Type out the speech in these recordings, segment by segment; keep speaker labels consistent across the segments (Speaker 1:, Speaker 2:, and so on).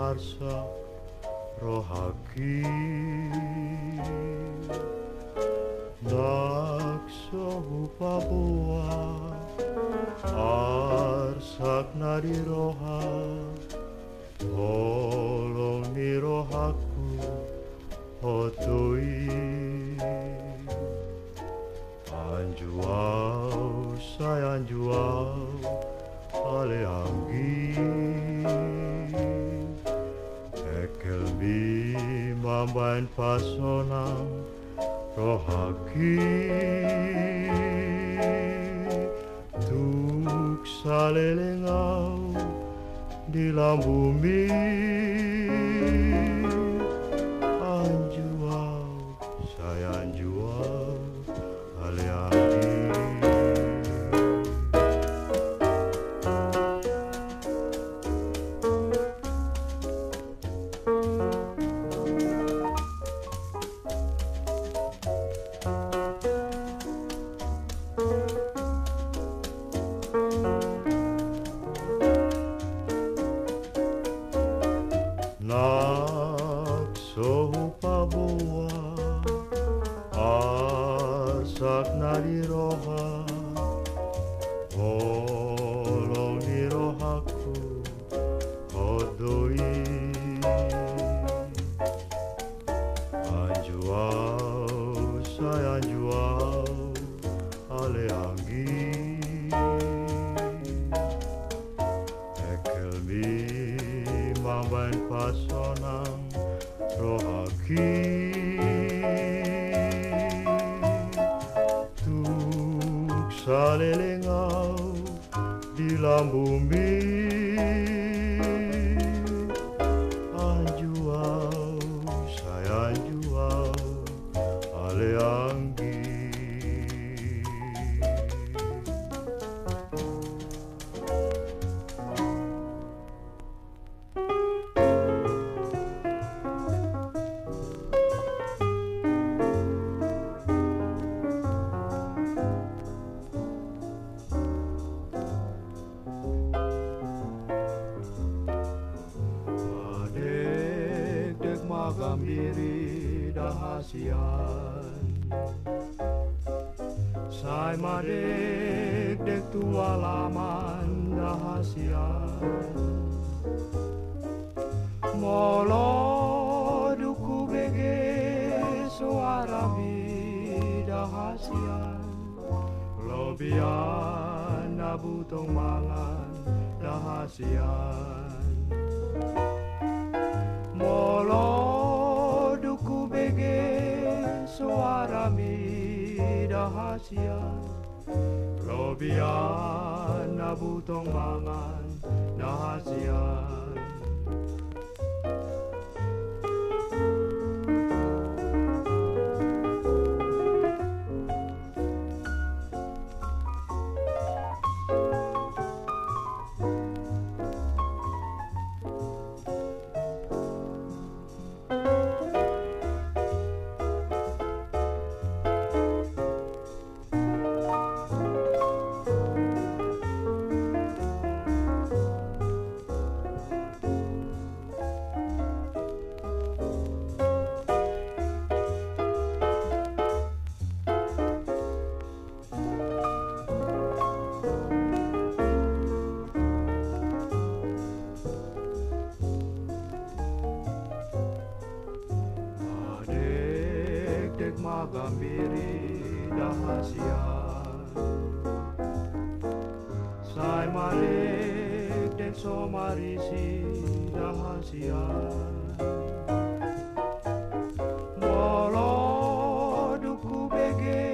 Speaker 1: arsa rohaki nakso hupaboa arsak nadi roha holong ni rohaku hotoi anjuau sayang juau ale anggi ekel mi mambain pasonang rohaki tuk salelengau di lambumi anjuau sayang juau ale anggi nakso paboa asak nadi roha holong ni rohaku hodoi anjuau sayang juau ale anggi ekel mi mambain pasonang rohaki tuk salelengau di lambumi anjuau sayang juau ale anggi gambiri dahasian sai madek dek tua laman dahasian molo duku bege suarabi dahasian lobian nabutong mangan dahasian molo duku bege suara mi dahasian lobian nabutong mangan dahasian gambiri dahasian sai malek dek somarisi dahasian molo duku bege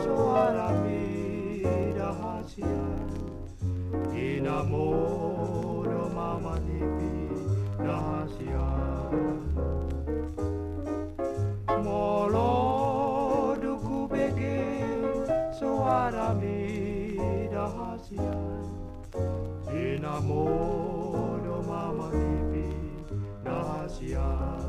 Speaker 1: suara mi dahasian inamo do mama tipi dahasian molo duku bege suara mi dahasian inamo do mama tipi dahasian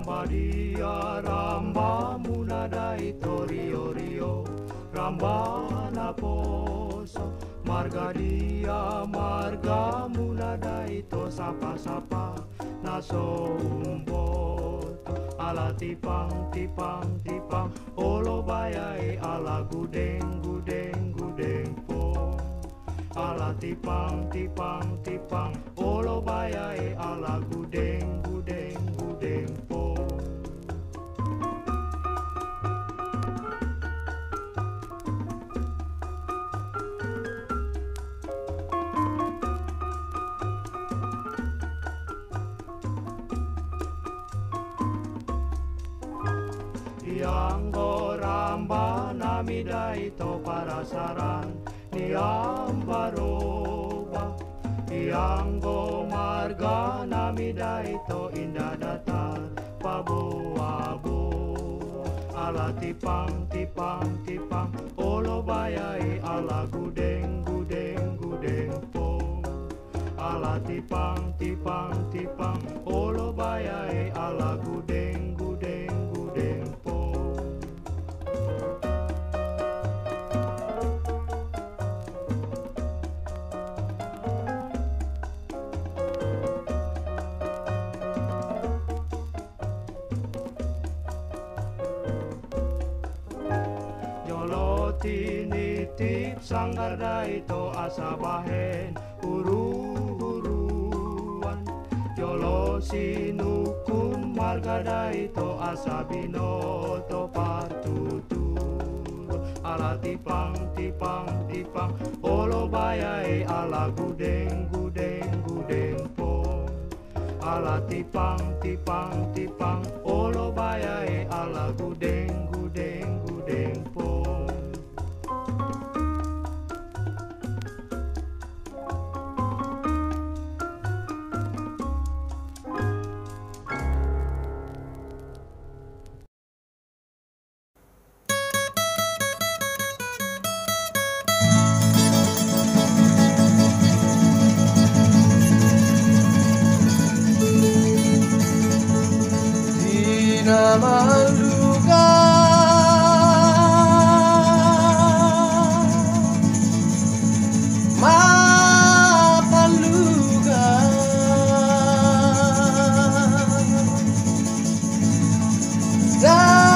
Speaker 1: ramba dia ramba munada ito rio rio ramba na poso marga dia marga munada ito sapa sapa naso umboto ala tipang tipang tipang olo bayai ala gudeng gudeng gudeng po ala tipang tipang tipang olo bayai ala gudeng gudeng gudeng po Yang ramba namida ito para saran Niambaroba Yang marga namida ito indah datar Pabuabu Ala tipang tipang tipang Olo bayai ala gudeng gudeng gudeng po Ala tipang tipang tipang Olo bayai ala gudeng gudeng gudeng po Tinitip sanggarda ito asabahen huru-huruan Jolo sinukun margada ito asabinoto patutur Ala tipang tipang tipang olo bayai ala gudeng gudeng gudeng po Ala tipang tipang tipang olo bayai ala gudeng gudeng gudeng po
Speaker 2: Maluka mapaluga Dau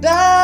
Speaker 2: Bukan.